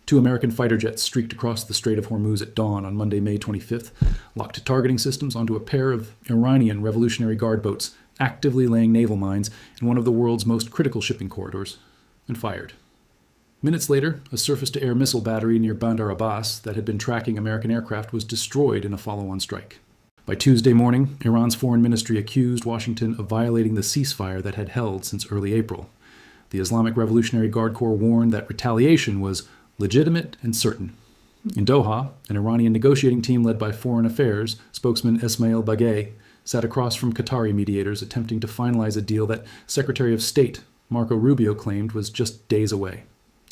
Two American fighter jets streaked across the Strait of Hormuz at dawn on Monday, May 25th, locked targeting systems onto a pair of Iranian Revolutionary Guard boats actively laying naval mines in one of the world's most critical shipping corridors, and fired. Minutes later, a surface-to-air missile battery near Bandar Abbas that had been tracking American aircraft was destroyed in a follow-on strike. By Tuesday morning, Iran's foreign ministry accused Washington of violating the ceasefire that had held since early April. The Islamic Revolutionary Guard Corps warned that retaliation was legitimate and certain. In Doha, an Iranian negotiating team led by Foreign Affairs spokesman Esmail Bagay sat across from Qatari mediators attempting to finalize a deal that Secretary of State Marco Rubio claimed was just days away,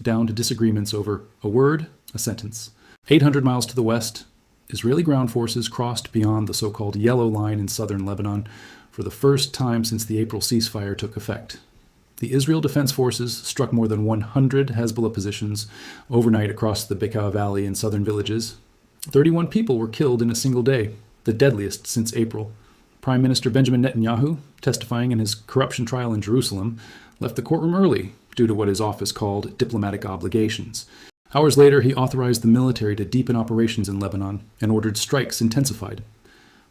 down to disagreements over a word, a sentence. 800 miles to the west, Israeli ground forces crossed beyond the so-called Yellow Line in southern Lebanon for the first time since the April ceasefire took effect. The Israel Defense Forces struck more than 100 Hezbollah positions overnight across the Bekaa Valley in southern villages. 31 people were killed in a single day, the deadliest since April. Prime Minister Benjamin Netanyahu, testifying in his corruption trial in Jerusalem, left the courtroom early due to what his office called diplomatic obligations. Hours later, he authorized the military to deepen operations in Lebanon and ordered strikes intensified.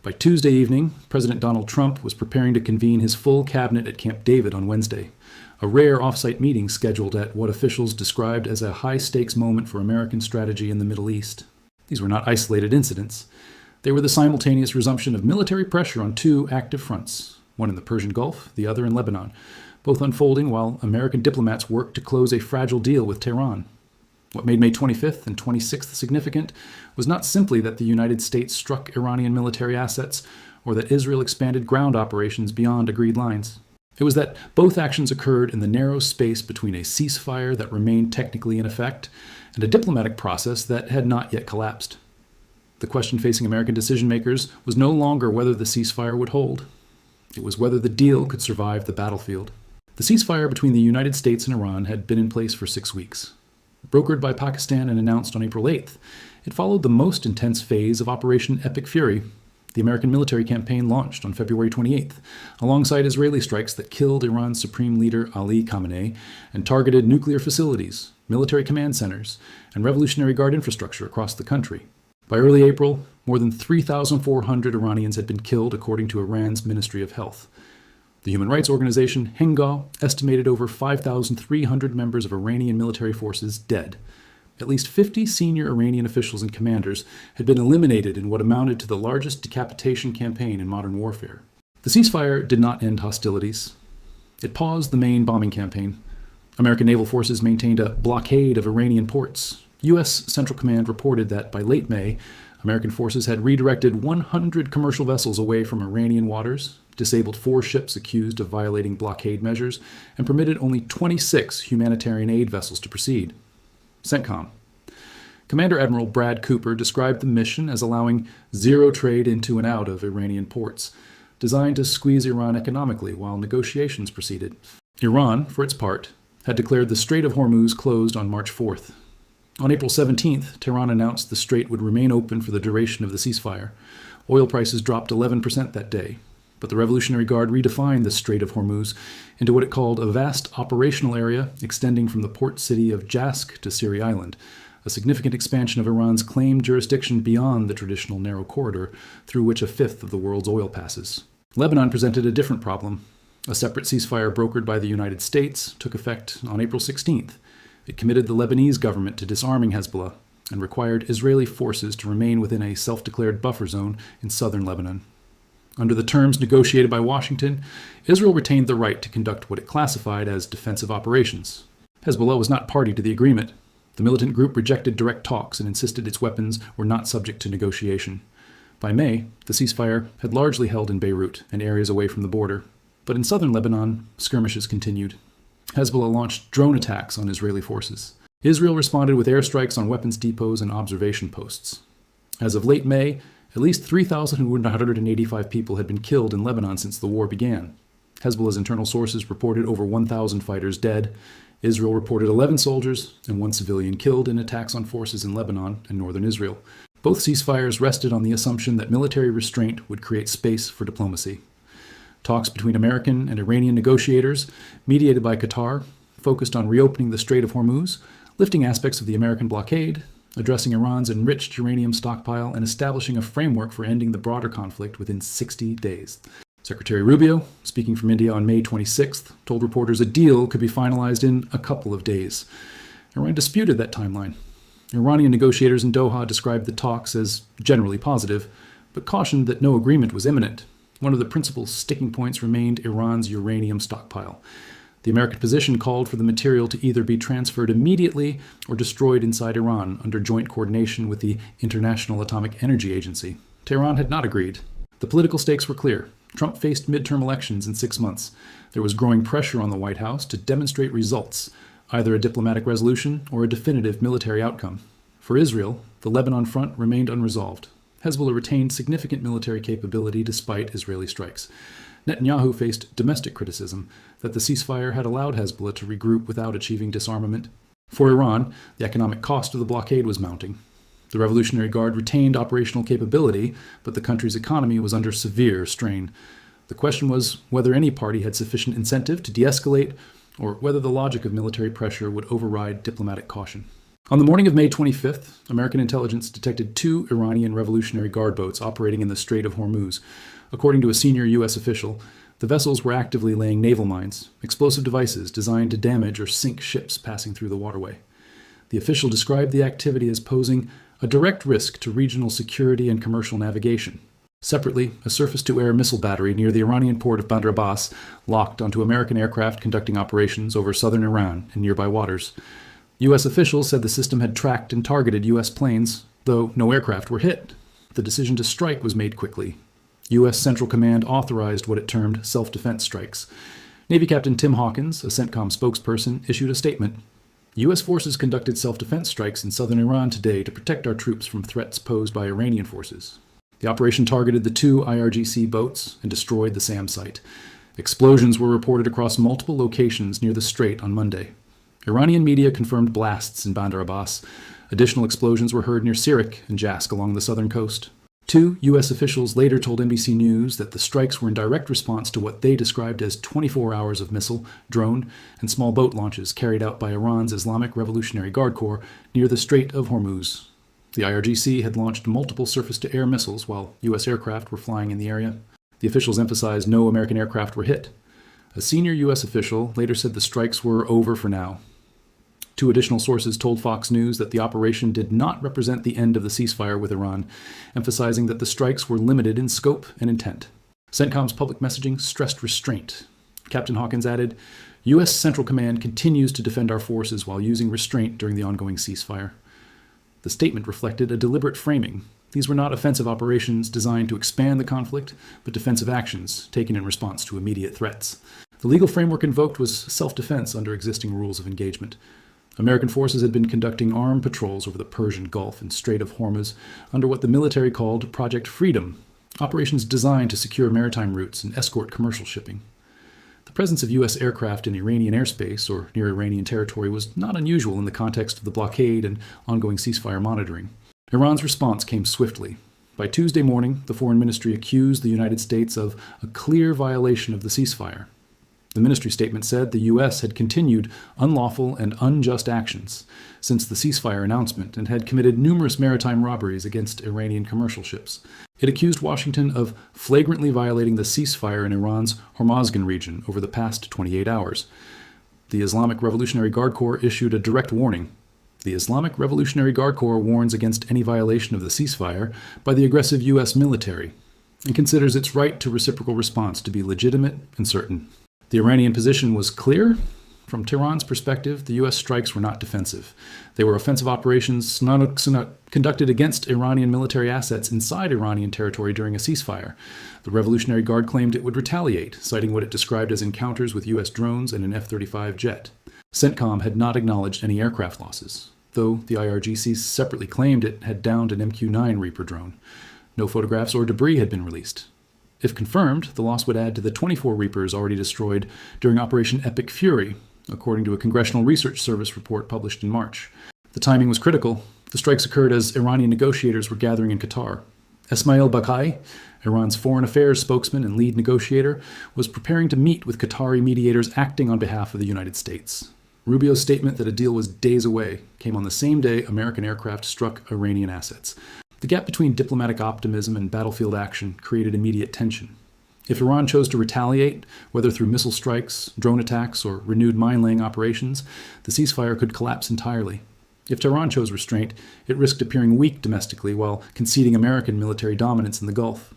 By Tuesday evening, President Donald Trump was preparing to convene his full cabinet at Camp David on Wednesday, a rare off-site meeting scheduled at what officials described as a high-stakes moment for American strategy in the Middle East. These were not isolated incidents. They were the simultaneous resumption of military pressure on two active fronts, one in the Persian Gulf, the other in Lebanon, both unfolding while American diplomats worked to close a fragile deal with Tehran. What made May 25th and 26th significant was not simply that the United States struck Iranian military assets or that Israel expanded ground operations beyond agreed lines. It was that both actions occurred in the narrow space between a ceasefire that remained technically in effect and a diplomatic process that had not yet collapsed. The question facing American decision-makers was no longer whether the ceasefire would hold. It was whether the deal could survive the battlefield. The ceasefire between the United States and Iran had been in place for 6 weeks. Brokered by Pakistan and announced on April 8th, it followed the most intense phase of Operation Epic Fury. The American military campaign launched on February 28th, alongside Israeli strikes that killed Iran's supreme leader Ali Khamenei and targeted nuclear facilities, military command centers, and Revolutionary Guard infrastructure across the country. By early April, more than 3,400 Iranians had been killed, according to Iran's Ministry of Health. The human rights organization Henga estimated over 5,300 members of Iranian military forces dead. At least 50 senior Iranian officials and commanders had been eliminated in what amounted to the largest decapitation campaign in modern warfare. The ceasefire did not end hostilities. It paused the main bombing campaign. American naval forces maintained a blockade of Iranian ports. U.S. Central Command reported that by late May, American forces had redirected 100 commercial vessels away from Iranian waters, disabled 4 ships accused of violating blockade measures, and permitted only 26 humanitarian aid vessels to proceed. CENTCOM. Commander Admiral Brad Cooper described the mission as allowing zero trade into and out of Iranian ports, designed to squeeze Iran economically while negotiations proceeded. Iran, for its part, had declared the Strait of Hormuz closed on March 4th. On April 17th, Tehran announced the strait would remain open for the duration of the ceasefire. Oil prices dropped 11% that day, but the Revolutionary Guard redefined the Strait of Hormuz into what it called a vast operational area extending from the port city of Jask to Siri Island, a significant expansion of Iran's claimed jurisdiction beyond the traditional narrow corridor through which a fifth of the world's oil passes. Lebanon presented a different problem. A separate ceasefire brokered by the United States took effect on April 16th. It committed the Lebanese government to disarming Hezbollah and required Israeli forces to remain within a self-declared buffer zone in southern Lebanon. Under the terms negotiated by Washington, Israel retained the right to conduct what it classified as defensive operations. Hezbollah was not party to the agreement. The militant group rejected direct talks and insisted its weapons were not subject to negotiation. By May, the ceasefire had largely held in Beirut and areas away from the border. But in southern Lebanon, skirmishes continued. Hezbollah launched drone attacks on Israeli forces. Israel responded with airstrikes on weapons depots and observation posts. As of late May, at least 3,185 people had been killed in Lebanon since the war began. Hezbollah's internal sources reported over 1,000 fighters dead. Israel reported 11 soldiers and 1 civilian killed in attacks on forces in Lebanon and northern Israel. Both ceasefires rested on the assumption that military restraint would create space for diplomacy. Talks between American and Iranian negotiators, mediated by Qatar, focused on reopening the Strait of Hormuz, lifting aspects of the American blockade, addressing Iran's enriched uranium stockpile, and establishing a framework for ending the broader conflict within 60 days. Secretary Rubio, speaking from India on May 26th, told reporters a deal could be finalized in a couple of days. Iran disputed that timeline. Iranian negotiators in Doha described the talks as generally positive, but cautioned that no agreement was imminent. One of the principal sticking points remained Iran's uranium stockpile. The American position called for the material to either be transferred immediately or destroyed inside Iran under joint coordination with the International Atomic Energy Agency. Tehran had not agreed. The political stakes were clear. Trump faced midterm elections in 6 months. There was growing pressure on the White House to demonstrate results, either a diplomatic resolution or a definitive military outcome. For Israel, the Lebanon front remained unresolved. Hezbollah retained significant military capability despite Israeli strikes. Netanyahu faced domestic criticism that the ceasefire had allowed Hezbollah to regroup without achieving disarmament. For Iran, the economic cost of the blockade was mounting. The Revolutionary Guard retained operational capability, but the country's economy was under severe strain. The question was whether any party had sufficient incentive to de-escalate, or whether the logic of military pressure would override diplomatic caution. On the morning of May 25th, American intelligence detected 2 Iranian Revolutionary Guard boats operating in the Strait of Hormuz. According to a senior U.S. official, the vessels were actively laying naval mines, explosive devices designed to damage or sink ships passing through the waterway. The official described the activity as posing a direct risk to regional security and commercial navigation. Separately, a surface-to-air missile battery near the Iranian port of Bandar Abbas locked onto American aircraft conducting operations over southern Iran and nearby waters. U.S. officials said the system had tracked and targeted U.S. planes, though no aircraft were hit. The decision to strike was made quickly. U.S. Central Command authorized what it termed self-defense strikes. Navy Captain Tim Hawkins, a CENTCOM spokesperson, issued a statement. U.S. forces conducted self-defense strikes in southern Iran today to protect our troops from threats posed by Iranian forces. The operation targeted the 2 IRGC boats and destroyed the SAM site. Explosions were reported across multiple locations near the strait on Monday. Iranian media confirmed blasts in Bandar Abbas. Additional explosions were heard near Sirik and Jask along the southern coast. 2 U.S. officials later told NBC News that the strikes were in direct response to what they described as 24 hours of missile, drone, and small boat launches carried out by Iran's Islamic Revolutionary Guard Corps near the Strait of Hormuz. The IRGC had launched multiple surface-to-air missiles while U.S. aircraft were flying in the area. The officials emphasized no American aircraft were hit. A senior U.S. official later said the strikes were over for now. 2 additional sources told Fox News that the operation did not represent the end of the ceasefire with Iran, emphasizing that the strikes were limited in scope and intent. CENTCOM's public messaging stressed restraint. Captain Hawkins added, U.S. Central Command continues to defend our forces while using restraint during the ongoing ceasefire. The statement reflected a deliberate framing. These were not offensive operations designed to expand the conflict, but defensive actions taken in response to immediate threats. The legal framework invoked was self-defense under existing rules of engagement. American forces had been conducting armed patrols over the Persian Gulf and Strait of Hormuz under what the military called Project Freedom, operations designed to secure maritime routes and escort commercial shipping. The presence of U.S. aircraft in Iranian airspace or near Iranian territory was not unusual in the context of the blockade and ongoing ceasefire monitoring. Iran's response came swiftly. By Tuesday morning, the Foreign Ministry accused the United States of a clear violation of the ceasefire. The ministry statement said the U.S. had continued unlawful and unjust actions since the ceasefire announcement and had committed numerous maritime robberies against Iranian commercial ships. It accused Washington of flagrantly violating the ceasefire in Iran's Hormozgan region over the past 28 hours. The Islamic Revolutionary Guard Corps issued a direct warning. The Islamic Revolutionary Guard Corps warns against any violation of the ceasefire by the aggressive U.S. military and considers its right to reciprocal response to be legitimate and certain. The Iranian position was clear. From Tehran's perspective, the U.S. strikes were not defensive. They were offensive operations conducted against Iranian military assets inside Iranian territory during a ceasefire. The Revolutionary Guard claimed it would retaliate, citing what it described as encounters with U.S. drones and an F-35 jet. CENTCOM had not acknowledged any aircraft losses, though the IRGC separately claimed it had downed an MQ-9 Reaper drone. No photographs or debris had been released. If confirmed, the loss would add to the 24 Reapers already destroyed during Operation Epic Fury, according to a Congressional Research Service report published in March. The timing was critical. The strikes occurred as Iranian negotiators were gathering in Qatar. Esmail Baghai, Iran's foreign affairs spokesman and lead negotiator, was preparing to meet with Qatari mediators acting on behalf of the United States. Rubio's statement that a deal was days away came on the same day American aircraft struck Iranian assets. The gap between diplomatic optimism and battlefield action created immediate tension. If Iran chose to retaliate, whether through missile strikes, drone attacks, or renewed mine-laying operations, the ceasefire could collapse entirely. If Tehran chose restraint, it risked appearing weak domestically while conceding American military dominance in the Gulf.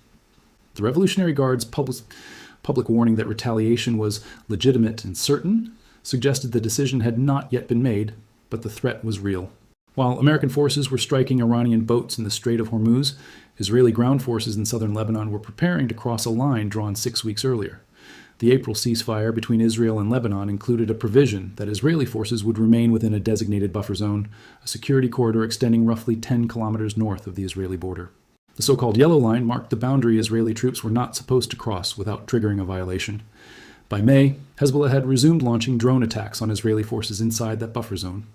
The Revolutionary Guard's public warning that retaliation was legitimate and certain suggested the decision had not yet been made, but the threat was real. While American forces were striking Iranian boats in the Strait of Hormuz, Israeli ground forces in southern Lebanon were preparing to cross a line drawn 6 weeks earlier. The April ceasefire between Israel and Lebanon included a provision that Israeli forces would remain within a designated buffer zone, a security corridor extending roughly 10 kilometers north of the Israeli border. The so-called Yellow Line marked the boundary Israeli troops were not supposed to cross without triggering a violation. By May, Hezbollah had resumed launching drone attacks on Israeli forces inside that buffer zone.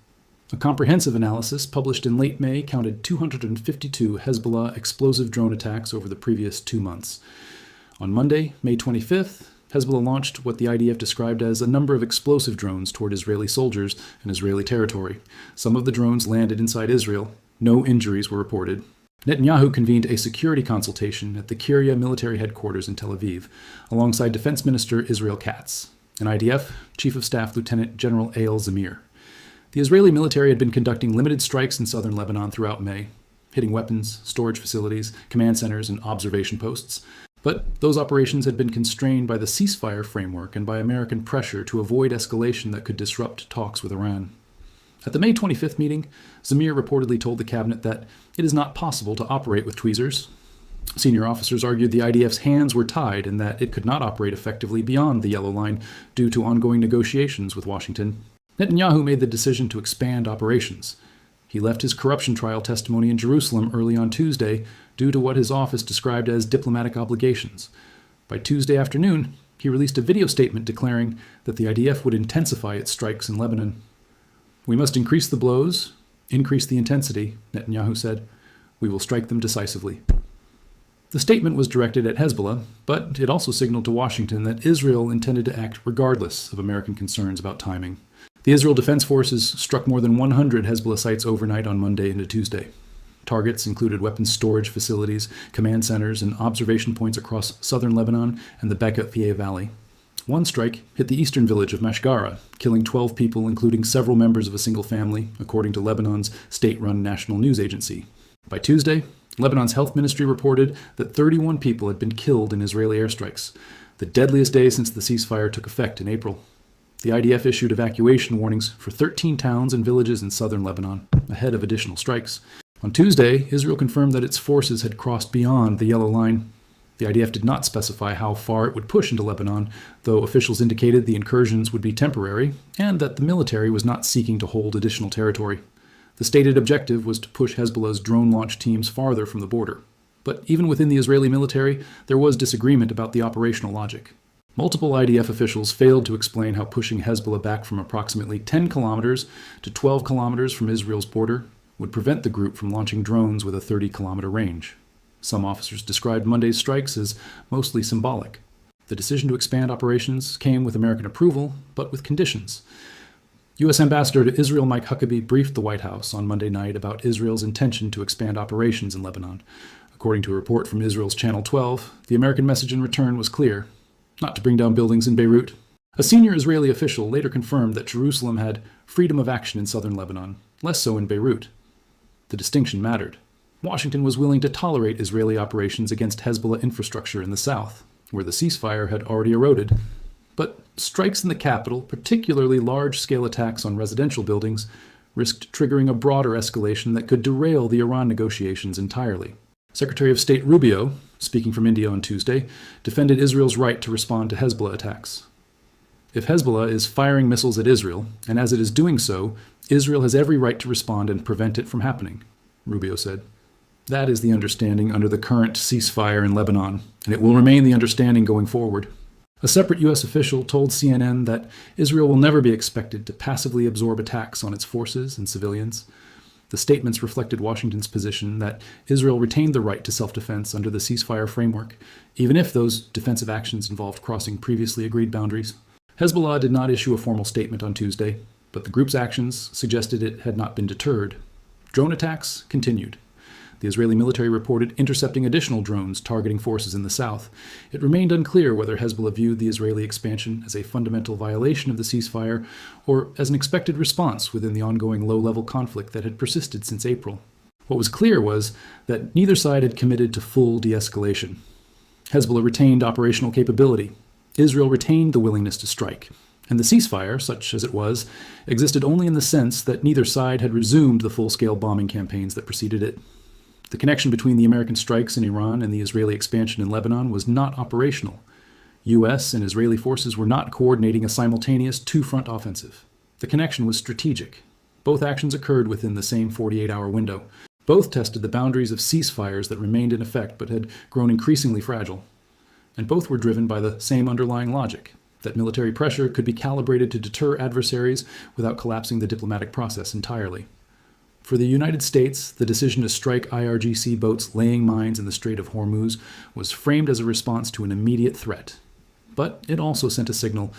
A comprehensive analysis published in late May counted 252 Hezbollah explosive drone attacks over the previous 2 months. On Monday, May 25th, Hezbollah launched what the IDF described as a number of explosive drones toward Israeli soldiers and Israeli territory. Some of the drones landed inside Israel. No injuries were reported. Netanyahu convened a security consultation at the Kiryat military headquarters in Tel Aviv, alongside Defense Minister Israel Katz and IDF Chief of Staff Lieutenant General Eyal Zamir. The Israeli military had been conducting limited strikes in southern Lebanon throughout May, hitting weapons, storage facilities, command centers, and observation posts. But those operations had been constrained by the ceasefire framework and by American pressure to avoid escalation that could disrupt talks with Iran. At the May 25th meeting, Zamir reportedly told the cabinet that it is not possible to operate with tweezers. Senior officers argued the IDF's hands were tied and that it could not operate effectively beyond the Yellow Line due to ongoing negotiations with Washington. Netanyahu made the decision to expand operations. He left his corruption trial testimony in Jerusalem early on Tuesday due to what his office described as diplomatic obligations. By Tuesday afternoon, he released a video statement declaring that the IDF would intensify its strikes in Lebanon. "We must increase the blows, increase the intensity," Netanyahu said. "We will strike them decisively." The statement was directed at Hezbollah, but it also signaled to Washington that Israel intended to act regardless of American concerns about timing. The Israel Defense Forces struck more than 100 Hezbollah sites overnight on Monday into Tuesday. Targets included weapons storage facilities, command centers, and observation points across southern Lebanon and the Bekaa Valley. One strike hit the eastern village of Mashgara, killing 12 people, including several members of a single family, according to Lebanon's state-run national news agency. By Tuesday, Lebanon's health ministry reported that 31 people had been killed in Israeli airstrikes, the deadliest day since the ceasefire took effect in April. The IDF issued evacuation warnings for 13 towns and villages in southern Lebanon, ahead of additional strikes. On Tuesday, Israel confirmed that its forces had crossed beyond the Yellow Line. The IDF did not specify how far it would push into Lebanon, though officials indicated the incursions would be temporary and that the military was not seeking to hold additional territory. The stated objective was to push Hezbollah's drone launch teams farther from the border. But even within the Israeli military, there was disagreement about the operational logic. Multiple IDF officials failed to explain how pushing Hezbollah back from approximately 10 kilometers to 12 kilometers from Israel's border would prevent the group from launching drones with a 30-kilometer range. Some officers described Monday's strikes as mostly symbolic. The decision to expand operations came with American approval, but with conditions. U.S. Ambassador to Israel Mike Huckabee briefed the White House on Monday night about Israel's intention to expand operations in Lebanon. According to a report from Israel's Channel 12, the American message in return was clear: not to bring down buildings in Beirut. A senior Israeli official later confirmed that Jerusalem had freedom of action in southern Lebanon, less so in Beirut. The distinction mattered. Washington was willing to tolerate Israeli operations against Hezbollah infrastructure in the south, where the ceasefire had already eroded. But strikes in the capital, particularly large-scale attacks on residential buildings, risked triggering a broader escalation that could derail the Iran negotiations entirely. Secretary of State Rubio, speaking from India on Tuesday, defended Israel's right to respond to Hezbollah attacks. If Hezbollah is firing missiles at Israel, and as it is doing so, Israel has every right to respond and prevent it from happening, Rubio said. That is the understanding under the current ceasefire in Lebanon, and it will remain the understanding going forward. A separate U.S. official told CNN that Israel will never be expected to passively absorb attacks on its forces and civilians. The statements reflected Washington's position that Israel retained the right to self-defense under the ceasefire framework, even if those defensive actions involved crossing previously agreed boundaries. Hezbollah did not issue a formal statement on Tuesday. But the group's actions suggested it had not been deterred. Drone attacks continued. The Israeli military reported intercepting additional drones targeting forces in the south. It remained unclear whether Hezbollah viewed the Israeli expansion as a fundamental violation of the ceasefire or as an expected response within the ongoing low-level conflict that had persisted since April. What was clear was that neither side had committed to full de-escalation. Hezbollah retained operational capability. Israel retained the willingness to strike. And the ceasefire, such as it was, existed only in the sense that neither side had resumed the full-scale bombing campaigns that preceded it. The connection between the American strikes in Iran and the Israeli expansion in Lebanon was not operational. U.S. and Israeli forces were not coordinating a simultaneous two-front offensive. The connection was strategic. Both actions occurred within the same 48-hour window. Both tested the boundaries of ceasefires that remained in effect but had grown increasingly fragile. And both were driven by the same underlying logic, that military pressure could be calibrated to deter adversaries without collapsing the diplomatic process entirely. For the United States, the decision to strike IRGC boats laying mines in the Strait of Hormuz was framed as a response to an immediate threat. But it also sent a signal.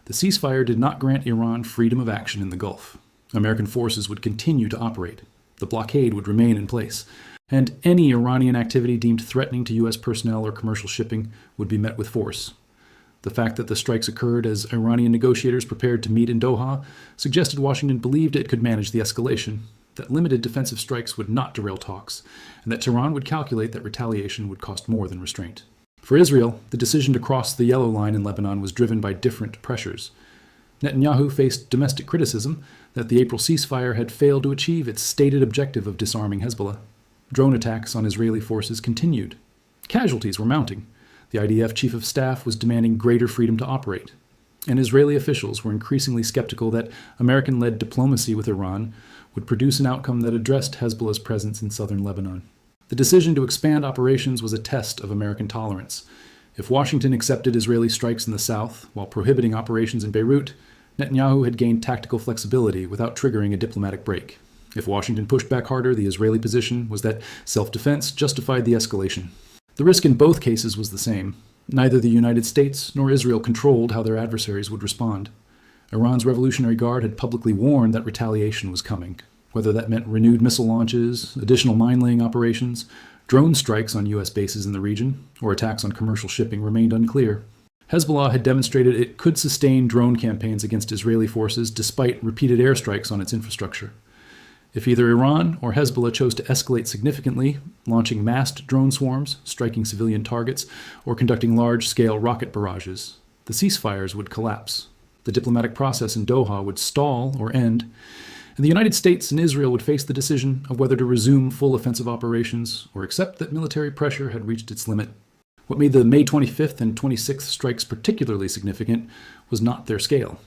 The ceasefire did not grant Iran freedom of action in the Gulf. American forces would continue to operate. The blockade would remain in place. And any Iranian activity deemed threatening to U.S. personnel or commercial shipping would be met with force. The fact that the strikes occurred as Iranian negotiators prepared to meet in Doha suggested Washington believed it could manage the escalation, that limited defensive strikes would not derail talks, and that Tehran would calculate that retaliation would cost more than restraint. For Israel, the decision to cross the yellow line in Lebanon was driven by different pressures. Netanyahu faced domestic criticism that the April ceasefire had failed to achieve its stated objective of disarming Hezbollah. Drone attacks on Israeli forces continued. Casualties were mounting. The IDF chief of staff was demanding greater freedom to operate. And Israeli officials were increasingly skeptical that American-led diplomacy with Iran would produce an outcome that addressed Hezbollah's presence in southern Lebanon. The decision to expand operations was a test of American tolerance. If Washington accepted Israeli strikes in the south while prohibiting operations in Beirut, Netanyahu had gained tactical flexibility without triggering a diplomatic break. If Washington pushed back harder, the Israeli position was that self-defense justified the escalation. The risk in both cases was the same. Neither the United States nor Israel controlled how their adversaries would respond. Iran's Revolutionary Guard had publicly warned that retaliation was coming, whether that meant renewed missile launches, additional mine-laying operations, drone strikes on U.S. bases in the region, or attacks on commercial shipping remained unclear. Hezbollah had demonstrated it could sustain drone campaigns against Israeli forces despite repeated airstrikes on its infrastructure. If either Iran or Hezbollah chose to escalate significantly, launching massed drone swarms, striking civilian targets, or conducting large-scale rocket barrages, the ceasefires would collapse. The diplomatic process in Doha would stall or end, and the United States and Israel would face the decision of whether to resume full offensive operations or accept that military pressure had reached its limit. What made the May 25th and 26th strikes particularly significant was not their scale.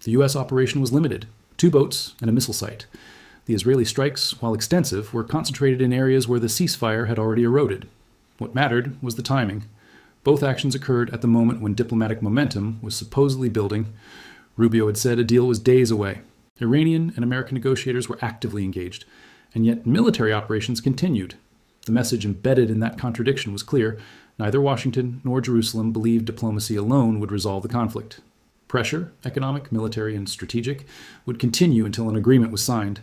The U.S. operation was limited, 2 boats and a missile site. The Israeli strikes, while extensive, were concentrated in areas where the ceasefire had already eroded. What mattered was the timing. Both actions occurred at the moment when diplomatic momentum was supposedly building. Rubio had said a deal was days away. Iranian and American negotiators were actively engaged, and yet military operations continued. The message embedded in that contradiction was clear. Neither Washington nor Jerusalem believed diplomacy alone would resolve the conflict. Pressure, economic, military, and strategic, would continue until an agreement was signed.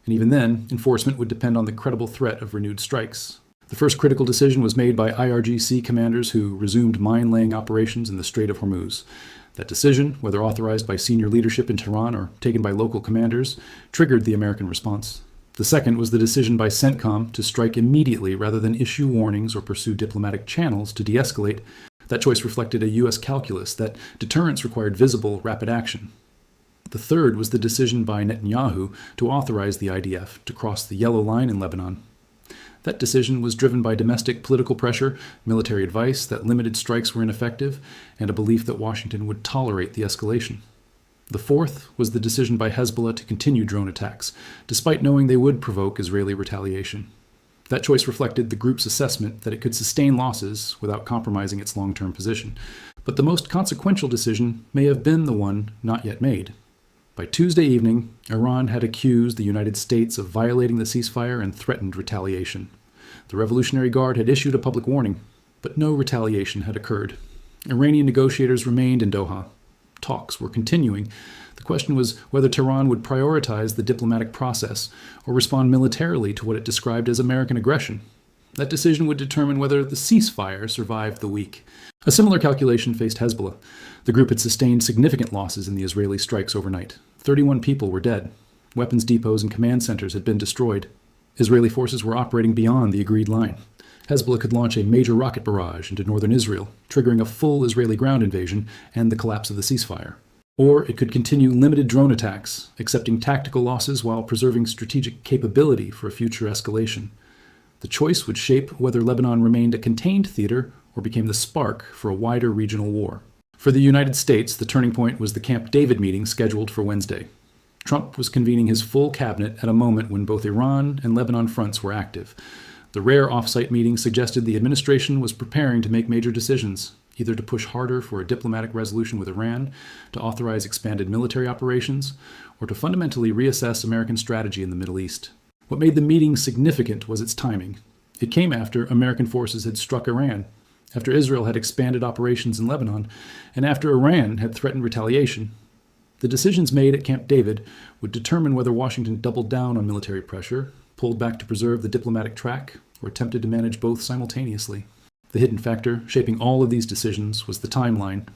And even then, enforcement would depend on the credible threat of renewed strikes. The first critical decision was made by IRGC commanders who resumed mine-laying operations in the Strait of Hormuz. That decision, whether authorized by senior leadership in Tehran or taken by local commanders, triggered the American response. The second was the decision by CENTCOM to strike immediately rather than issue warnings or pursue diplomatic channels to de-escalate. That choice reflected a U.S. calculus that deterrence required visible, rapid action. The third was the decision by Netanyahu to authorize the IDF to cross the yellow line in Lebanon. That decision was driven by domestic political pressure, military advice that limited strikes were ineffective, and a belief that Washington would tolerate the escalation. The fourth was the decision by Hezbollah to continue drone attacks, despite knowing they would provoke Israeli retaliation. That choice reflected the group's assessment that it could sustain losses without compromising its long-term position. But the most consequential decision may have been the one not yet made. By Tuesday evening, Iran had accused the United States of violating the ceasefire and threatened retaliation. The Revolutionary Guard had issued a public warning, but no retaliation had occurred. Iranian negotiators remained in Doha. Talks were continuing. The question was whether Tehran would prioritize the diplomatic process or respond militarily to what it described as American aggression. That decision would determine whether the ceasefire survived the week. A similar calculation faced Hezbollah. The group had sustained significant losses in the Israeli strikes overnight. 31 people were dead. Weapons depots and command centers had been destroyed. Israeli forces were operating beyond the agreed line. Hezbollah could launch a major rocket barrage into northern Israel, triggering a full Israeli ground invasion and the collapse of the ceasefire. Or it could continue limited drone attacks, accepting tactical losses while preserving strategic capability for a future escalation. The choice would shape whether Lebanon remained a contained theater or became the spark for a wider regional war. For the United States, the turning point was the Camp David meeting scheduled for Wednesday. Trump was convening his full cabinet at a moment when both Iran and Lebanon fronts were active. The rare off-site meeting suggested the administration was preparing to make major decisions, either to push harder for a diplomatic resolution with Iran, to authorize expanded military operations, or to fundamentally reassess American strategy in the Middle East. What made the meeting significant was its timing. It came after American forces had struck Iran, after Israel had expanded operations in Lebanon, and after Iran had threatened retaliation. The decisions made at Camp David would determine whether Washington doubled down on military pressure, pulled back to preserve the diplomatic track, or attempted to manage both simultaneously. The hidden factor shaping all of these decisions was the timeline.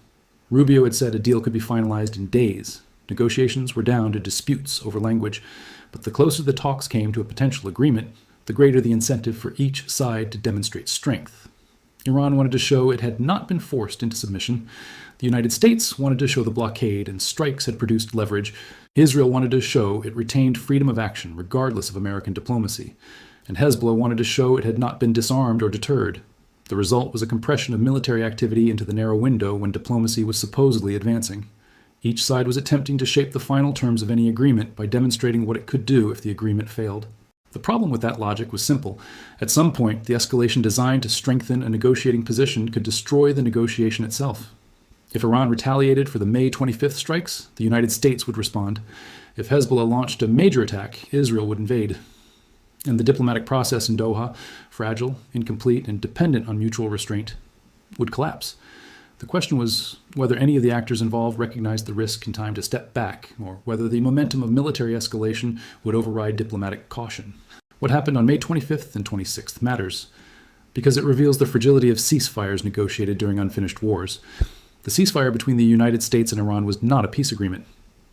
Rubio had said a deal could be finalized in days. Negotiations were down to disputes over language, but the closer the talks came to a potential agreement, the greater the incentive for each side to demonstrate strength. Iran wanted to show it had not been forced into submission. The United States wanted to show the blockade and strikes had produced leverage. Israel wanted to show it retained freedom of action regardless of American diplomacy. And Hezbollah wanted to show it had not been disarmed or deterred. The result was a compression of military activity into the narrow window when diplomacy was supposedly advancing. Each side was attempting to shape the final terms of any agreement by demonstrating what it could do if the agreement failed. The problem with that logic was simple. At some point, the escalation designed to strengthen a negotiating position could destroy the negotiation itself. If Iran retaliated for the May 25th strikes, the United States would respond. If Hezbollah launched a major attack, Israel would invade. And the diplomatic process in Doha, fragile, incomplete, and dependent on mutual restraint, would collapse. The question was whether any of the actors involved recognized the risk in time to step back, or whether the momentum of military escalation would override diplomatic caution. What happened on May 25th and 26th matters, because it reveals the fragility of ceasefires negotiated during unfinished wars. The ceasefire between the United States and Iran was not a peace agreement.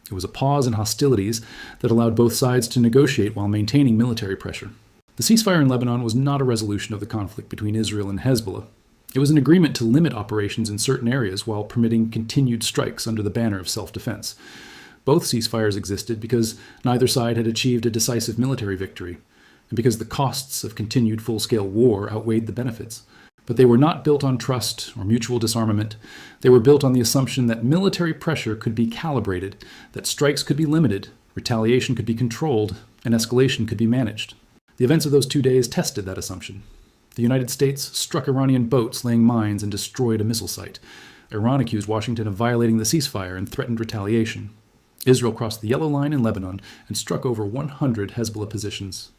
It was a pause in hostilities that allowed both sides to negotiate while maintaining military pressure. The ceasefire in Lebanon was not a resolution of the conflict between Israel and Hezbollah. It was an agreement to limit operations in certain areas while permitting continued strikes under the banner of self-defense. Both ceasefires existed because neither side had achieved a decisive military victory, and because the costs of continued full-scale war outweighed the benefits. But they were not built on trust or mutual disarmament. They were built on the assumption that military pressure could be calibrated, that strikes could be limited, retaliation could be controlled, and escalation could be managed. The events of those 2 days tested that assumption. The United States struck Iranian boats laying mines and destroyed a missile site. Iran accused Washington of violating the ceasefire and threatened retaliation. Israel crossed the yellow line in Lebanon and struck over 100 Hezbollah positions.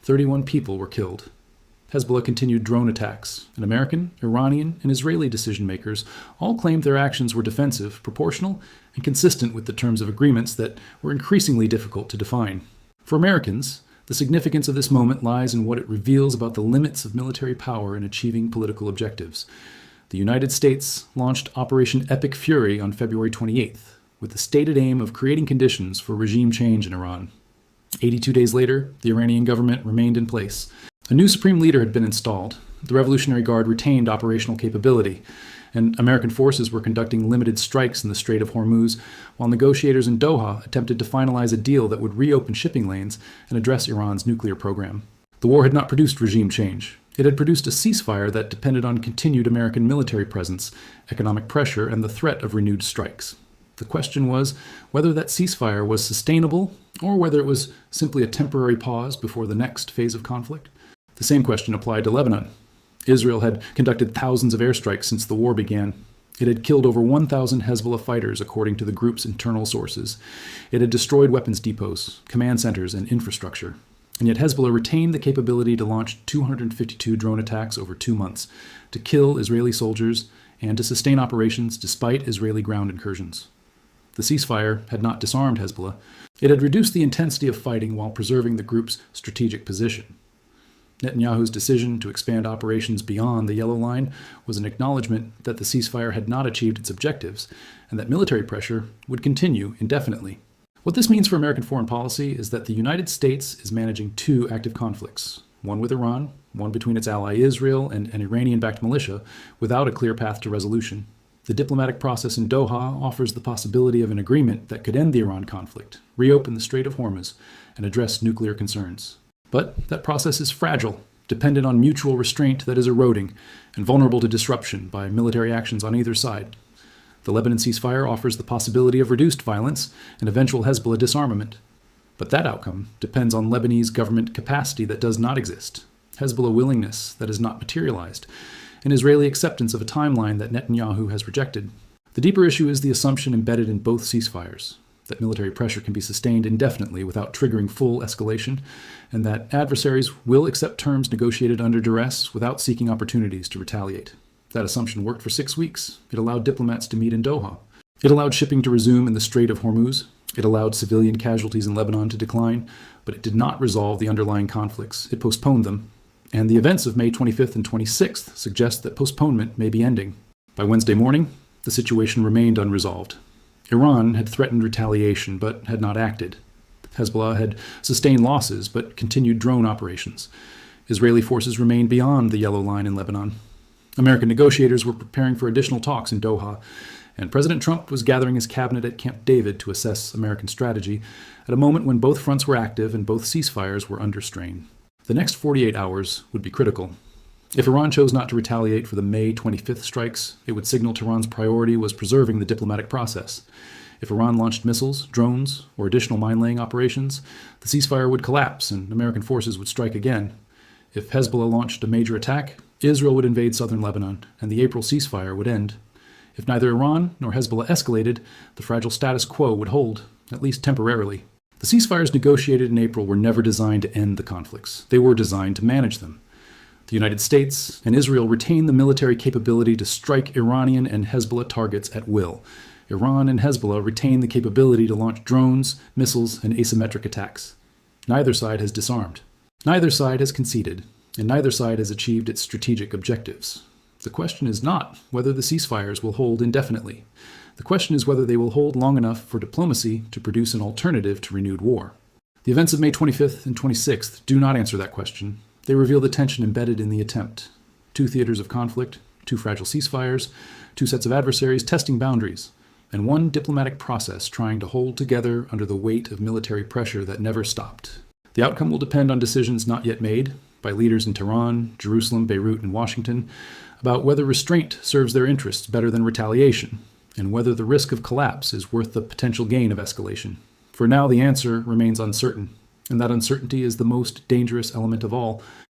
31 people were killed. Hezbollah continued drone attacks, and American, Iranian, and Israeli decision-makers all claimed their actions were defensive, proportional, and consistent with the terms of agreements that were increasingly difficult to define. For Americans, the significance of this moment lies in what it reveals about the limits of military power in achieving political objectives. The United States launched Operation Epic Fury on February 28th, with the stated aim of creating conditions for regime change in Iran. 82 days later, the Iranian government remained in place. A new supreme leader had been installed. The Revolutionary Guard retained operational capability, and American forces were conducting limited strikes in the Strait of Hormuz, while negotiators in Doha attempted to finalize a deal that would reopen shipping lanes and address Iran's nuclear program. The war had not produced regime change. It had produced a ceasefire that depended on continued American military presence, economic pressure, and the threat of renewed strikes. The question was whether that ceasefire was sustainable or whether it was simply a temporary pause before the next phase of conflict. The same question applied to Lebanon. Israel had conducted thousands of airstrikes since the war began. It had killed over 1,000 Hezbollah fighters, according to the group's internal sources. It had destroyed weapons depots, command centers, and infrastructure. And yet Hezbollah retained the capability to launch 252 drone attacks over 2 months, to kill Israeli soldiers, and to sustain operations despite Israeli ground incursions. The ceasefire had not disarmed Hezbollah. It had reduced the intensity of fighting while preserving the group's strategic position. Netanyahu's decision to expand operations beyond the Yellow Line was an acknowledgement that the ceasefire had not achieved its objectives and that military pressure would continue indefinitely. What this means for American foreign policy is that the United States is managing two active conflicts, one with Iran, one between its ally Israel and an Iranian-backed militia, without a clear path to resolution. The diplomatic process in Doha offers the possibility of an agreement that could end the Iran conflict, reopen the Strait of Hormuz, and address nuclear concerns. But that process is fragile, dependent on mutual restraint that is eroding, and vulnerable to disruption by military actions on either side. The Lebanon ceasefire offers the possibility of reduced violence and eventual Hezbollah disarmament. But that outcome depends on Lebanese government capacity that does not exist, Hezbollah willingness that is not materialized, and Israeli acceptance of a timeline that Netanyahu has rejected. The deeper issue is the assumption embedded in both ceasefires, that military pressure can be sustained indefinitely without triggering full escalation, and that adversaries will accept terms negotiated under duress without seeking opportunities to retaliate. That assumption worked for 6 weeks. It allowed diplomats to meet in Doha. It allowed shipping to resume in the Strait of Hormuz. It allowed civilian casualties in Lebanon to decline, but it did not resolve the underlying conflicts. It postponed them. And the events of May 25th and 26th suggest that postponement may be ending. By Wednesday morning, the situation remained unresolved. Iran had threatened retaliation, but had not acted. Hezbollah had sustained losses, but continued drone operations. Israeli forces remained beyond the Yellow Line in Lebanon. American negotiators were preparing for additional talks in Doha, and President Trump was gathering his cabinet at Camp David to assess American strategy at a moment when both fronts were active and both ceasefires were under strain. The next 48 hours would be critical. If Iran chose not to retaliate for the May 25th strikes, it would signal Tehran's priority was preserving the diplomatic process. If Iran launched missiles, drones, or additional mine-laying operations, the ceasefire would collapse and American forces would strike again. If Hezbollah launched a major attack, Israel would invade southern Lebanon, and the April ceasefire would end. If neither Iran nor Hezbollah escalated, the fragile status quo would hold, at least temporarily. The ceasefires negotiated in April were never designed to end the conflicts. They were designed to manage them. The United States and Israel retain the military capability to strike Iranian and Hezbollah targets at will. Iran and Hezbollah retain the capability to launch drones, missiles, and asymmetric attacks. Neither side has disarmed. Neither side has conceded, and neither side has achieved its strategic objectives. The question is not whether the ceasefires will hold indefinitely. The question is whether they will hold long enough for diplomacy to produce an alternative to renewed war. The events of May 25th and 26th do not answer that question. They reveal the tension embedded in the attempt. Two theaters of conflict, two fragile ceasefires, two sets of adversaries testing boundaries, and one diplomatic process trying to hold together under the weight of military pressure that never stopped. The outcome will depend on decisions not yet made by leaders in Tehran, Jerusalem, Beirut, and Washington about whether restraint serves their interests better than retaliation, and whether the risk of collapse is worth the potential gain of escalation. For now, the answer remains uncertain, and that uncertainty is the most dangerous element of all.